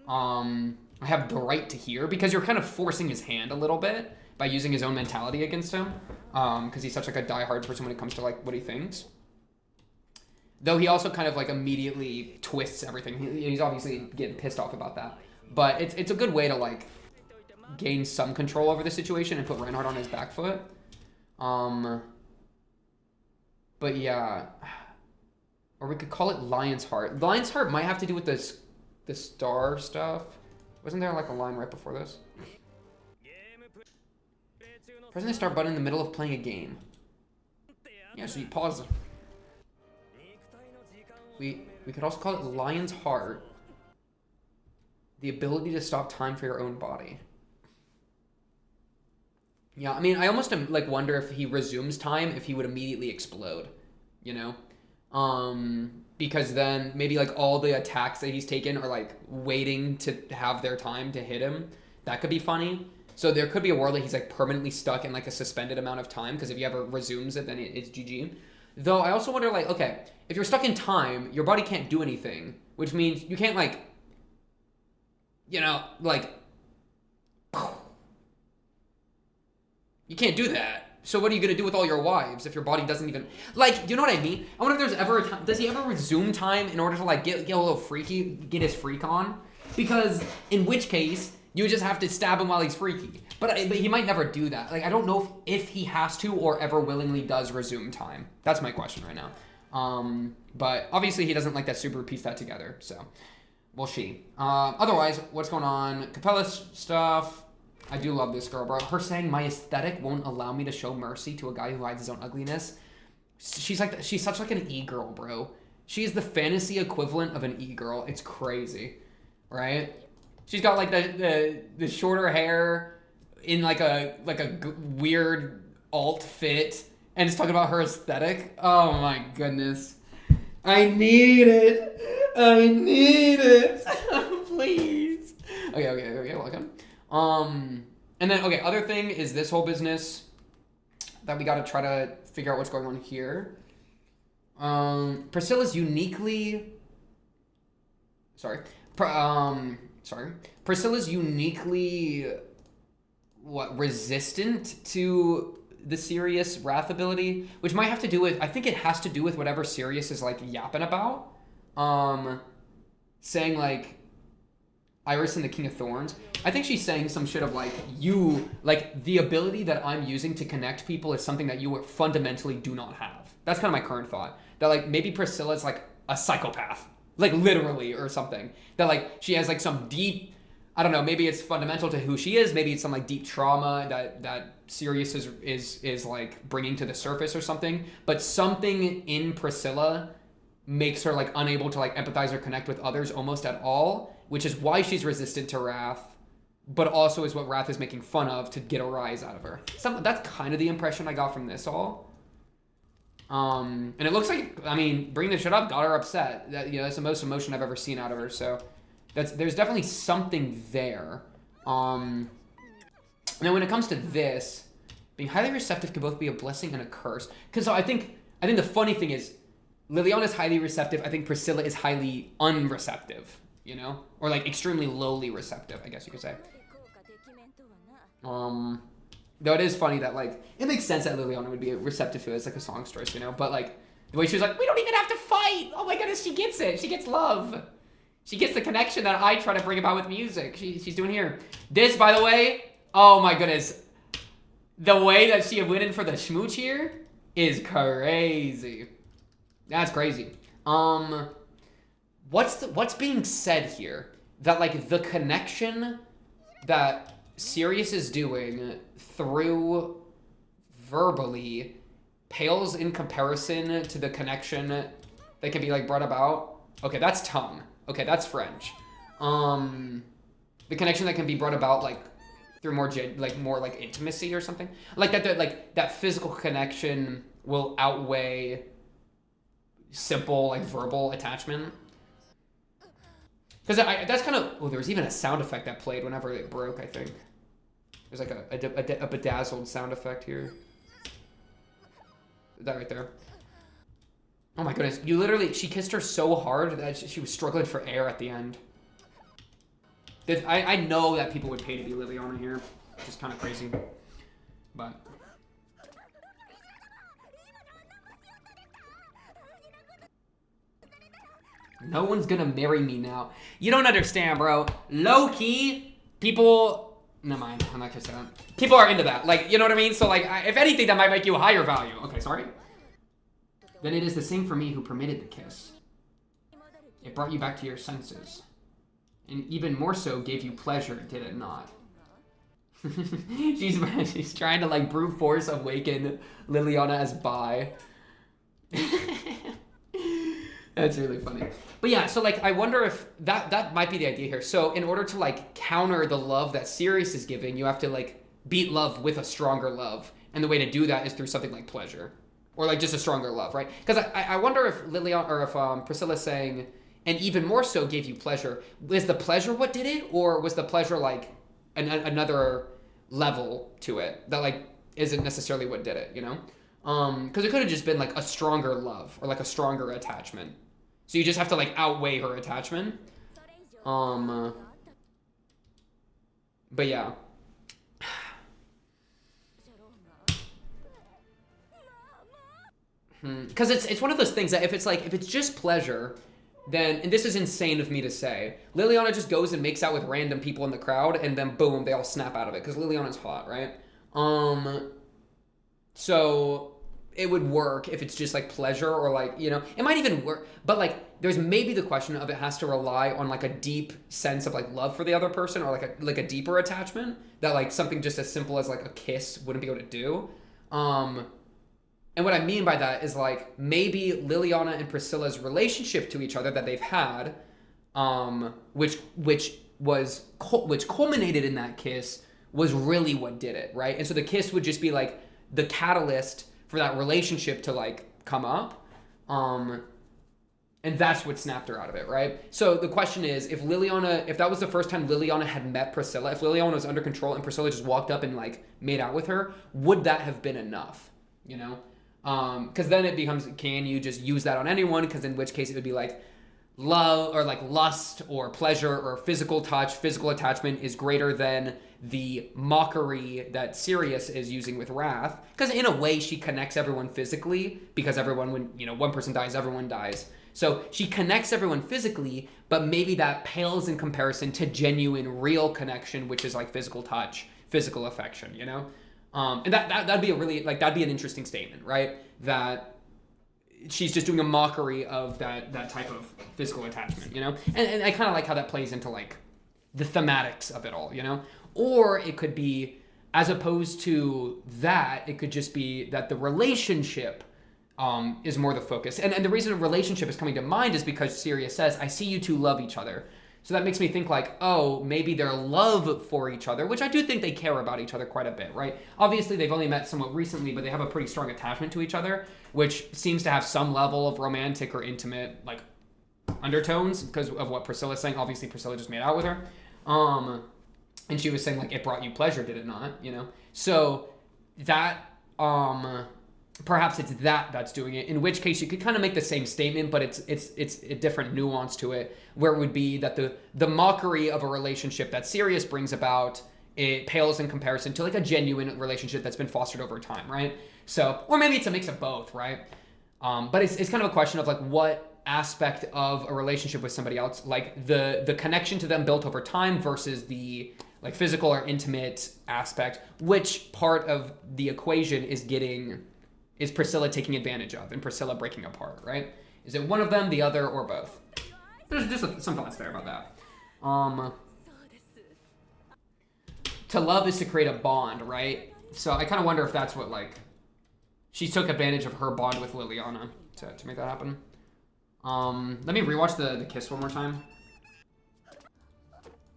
I have the right to hear, because you're kind of forcing his hand a little bit by using his own mentality against him, because he's such like a diehard person when it comes to like what he thinks. Though he also kind of like immediately twists everything. He's obviously getting pissed off about that, but it's a good way to like gain some control over the situation and put Reinhardt on his back foot. But yeah, or we could call it Lion's Heart. Lion's Heart might have to do with the star stuff. Wasn't there like a line right before this? Pressing the start button in the middle of playing a game. Yeah, so you pause. We could also call it Lion's Heart. The ability to stop time for your own body. Yeah, I mean, I almost like wonder if he resumes time, if he would immediately explode, because then maybe like all the attacks that he's taken are like waiting to have their time to hit him. That could be funny. So there could be a world that he's like permanently stuck in like a suspended amount of time, because if he ever resumes it, then it's GG. Though I also wonder, like, okay, if you're stuck in time, your body can't do anything, which means you can't like, like, you can't do that. So what are you going to do with all your wives if your body doesn't even... Like, you know what I mean? I wonder if there's ever a time... Does he ever resume time in order to, like, get a little freaky, get his freak on? Because in which case, you would just have to stab him while he's freaky. But he might never do that. Like, I don't know if he has to or ever willingly does resume time. That's my question right now. But obviously he doesn't like that Subaru piece that together, so we'll see. Otherwise, what's going on? Capella's stuff... I do love this girl, bro. Her saying, my aesthetic won't allow me to show mercy to a guy who hides his own ugliness. She's such like an e-girl, bro. She's the fantasy equivalent of an e-girl. It's crazy, right? She's got like the shorter hair in like a weird alt fit, and it's talking about her aesthetic. Oh my goodness. I need it. I need it. Please. Okay, welcome. And then, okay, other thing is this whole business that we got to try to figure out what's going on here. Priscilla's uniquely... Priscilla's uniquely, resistant to the Sirius Wrath ability, which might have to do with... I think it has to do with whatever Sirius is, like, yapping about. Saying, like... Iris and the King of Thorns. I think she's saying some shit of like, the ability that I'm using to connect people is something that you fundamentally do not have. That's kind of my current thought. That like, maybe Priscilla's like a psychopath. Like literally or something. That like, she has like some deep, I don't know, maybe it's fundamental to who she is. Maybe it's some like deep trauma that Sirius is like bringing to the surface or something. But something in Priscilla makes her like unable to like empathize or connect with others almost at all, which is why she's resistant to Wrath, but also is what Wrath is making fun of to get a rise out of her. That's kind of the impression I got from this all. And it looks like, I mean, bringing the shit up got her upset. That's the most emotion I've ever seen out of her. So there's definitely something there. And then when it comes to this, being highly receptive can both be a blessing and a curse. Because I think the funny thing is, Liliana is highly receptive. I think Priscilla is highly unreceptive. Or like extremely lowly receptive, I guess you could say. Though it is funny that like, it makes sense that Liliana would be receptive to it as like a songstress, But like, the way she was like, we don't even have to fight! Oh my goodness, she gets it! She gets love! She gets the connection that I try to bring about with music. She's doing here. This, by the way, oh my goodness. The way that she went in for the schmooch here is crazy. That's crazy. What's being said here? That like the connection that Sirius is doing through verbally pales in comparison to the connection that can be like brought about. Okay, that's tongue. Okay, that's French. The connection that can be brought about like through more like intimacy or something like that. Like that physical connection will outweigh simple like verbal attachment. Because that's kind of... Oh, there was even a sound effect that played whenever it broke, I think. There's like a bedazzled sound effect here. That right there. Oh my goodness. You literally... She kissed her so hard that she was struggling for air at the end. I know that people would pay to be Liliana here. Which is kind of crazy. But... No one's gonna marry me now. You don't understand, bro. Low-key, people... Never mind, I'm not gonna say that. People are into that. Like, you know what I mean? So, like, if anything, that might make you a higher value. Okay, sorry? Then it is the same for me who permitted the kiss. It brought you back to your senses. And even more so, gave you pleasure, did it not? she's trying to, like, brute force awaken Liliana as bi. That's really funny. But yeah, so like I wonder if that might be the idea here. So in order to like counter the love that Sirius is giving, you have to like beat love with a stronger love. And the way to do that is through something like pleasure. Or like just a stronger love, right? Because I wonder if Liliana or if Priscilla's saying, and even more so gave you pleasure. Was the pleasure what did it? Or was the pleasure like another level to it that like isn't necessarily what did it, you know? Because it could have just been like a stronger love or like a stronger attachment. So you just have to like outweigh her attachment. But yeah. Because it's one of those things that if it's just pleasure, then, and this is insane of me to say, Liliana just goes and makes out with random people in the crowd, and then boom, they all snap out of it because Liliana's hot, right? So it would work if it's just like pleasure or like, you know, it might even work, but like there's maybe the question of it has to rely on like a deep sense of like love for the other person or like a deeper attachment that like something just as simple as like a kiss wouldn't be able to do. And what I mean by that is like maybe Liliana and Priscilla's relationship to each other that they've had, which culminated in that kiss was really what did it, right? And so the kiss would just be like the catalyst for that relationship to like come up, and that's what snapped her out of it, right? So the question is, if that was the first time Liliana had met Priscilla, if Liliana was under control and Priscilla just walked up and like made out with her, would that have been enough? You know, because then it becomes, can you just use that on anyone? Because in which case it would be like love or like lust or pleasure or physical touch, physical attachment is greater than the mockery that Sirius is using with Wrath. Because in a way she connects everyone physically, because everyone, when, you know, one person dies, everyone dies. So she connects everyone physically, but maybe that pales in comparison to genuine, real connection, which is like physical touch, physical affection, you know? And that'd be a really, like, that'd be an interesting statement, right? That she's just doing a mockery of that type of physical attachment, you know? And I kind of like how that plays into, like, the thematics of it all, you know? Or it could be, as opposed to that, it could just be that the relationship is more the focus. And the reason a relationship is coming to mind is because Sirius says, I see you two love each other. So that makes me think like, oh, maybe their love for each other, which I do think they care about each other quite a bit, right? Obviously, they've only met somewhat recently, but they have a pretty strong attachment to each other, which seems to have some level of romantic or intimate, like, undertones because of what Priscilla's saying. Obviously, Priscilla just made out with her. And she was saying, like, it brought you pleasure, did it not? You know? So that, perhaps it's that's doing it, in which case you could kind of make the same statement, but it's a different nuance to it, where it would be that the mockery of a relationship that Sirius brings about, it pales in comparison to like a genuine relationship that's been fostered over time, right? So, or maybe it's a mix of both, right? But it's kind of a question of like what aspect of a relationship with somebody else, like the connection to them built over time versus the like physical or intimate aspect, which part of the equation is Priscilla taking advantage of and Priscilla breaking apart, right? Is it one of them, the other, or both? There's just some thoughts there about that. To love is to create a bond, right? So I kind of wonder if that's what, like, she took advantage of her bond with Liliana to make that happen. Let me rewatch the kiss one more time.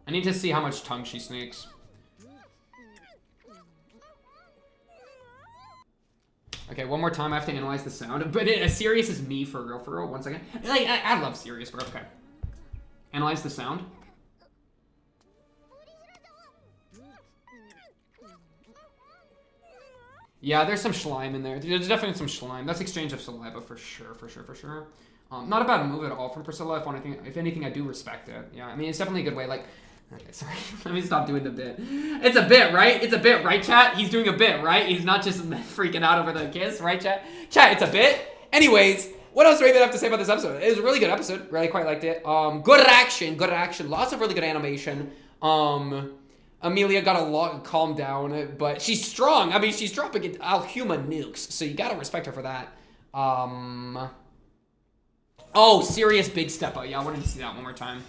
I need to see how much tongue she sneaks. Okay, one more time. I have to analyze the sound. But Sirius is me for real. 1 second. Like, I love Sirius, bro. Okay. Analyze the sound. Yeah, there's some slime in there. There's definitely some slime. That's exchange of saliva for sure. Not a bad move at all from Priscilla. If anything, I do respect it. Yeah, I mean, it's definitely a good way. Like, okay, sorry. Let me stop doing the bit. It's a bit, right? It's a bit, right, chat? He's doing a bit, right? He's not just freaking out over the kiss, right, chat? Chat, it's a bit. Anyways, what else do I even have to say about this episode? It was a really good episode. Really quite liked it. Good action. Lots of really good animation. Amelia got a lot calmed down, but she's strong. I mean, she's dropping Alhuma nukes, so you gotta respect her for that. Oh, serious big step up. Yeah, I wanted to see that one more time.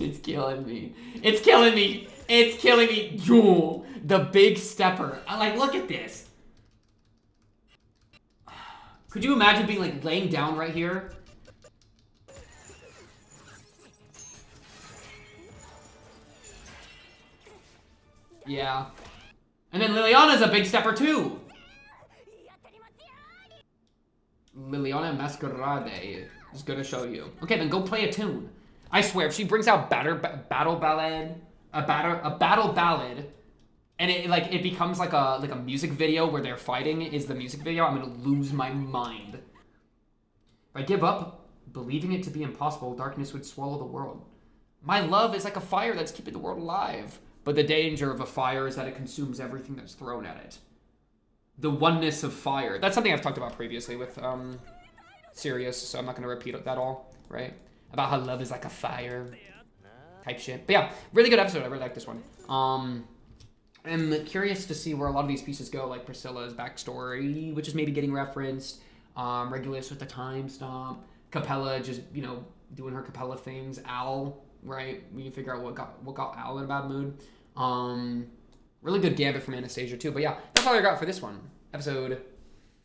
It's killing me. It's killing me. It's killing me. Yo, the big stepper. Like, look at this. Could you imagine being like laying down right here? Yeah. And then Liliana's a big stepper too. Liliana Masquerade is gonna show you. Okay, then go play a tune. I swear, if she brings out battle ballad, a battle ballad, and it becomes like a music video where they're fighting is the music video, I'm gonna lose my mind. If I give up, believing it to be impossible, darkness would swallow the world. My love is like a fire that's keeping the world alive, but the danger of a fire is that it consumes everything that's thrown at it. The oneness of fire. That's something I've talked about previously with Sirius, so I'm not gonna repeat that all, right? About how love is like a fire type shit. But yeah, really good episode. I really like this one. I'm curious to see where a lot of these pieces go, like Priscilla's backstory, which is maybe getting referenced. Regulus with the time stomp. Capella just, you know, doing her Capella things. Al, right? We can figure out what got Al in a bad mood. Really good gambit from Anastasia too. But yeah, that's all I got for this one. Episode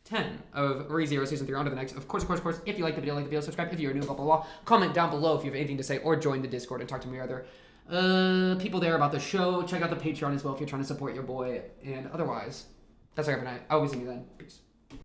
10 of ReZero Season 3. On to the next. Of course, if you like the video, subscribe. If you're new, blah, blah, blah. Comment down below if you have anything to say, or join the Discord and talk to me or other people there about the show. Check out the Patreon as well if you're trying to support your boy. And otherwise, that's all I have for tonight. I'll be seeing you then. Peace.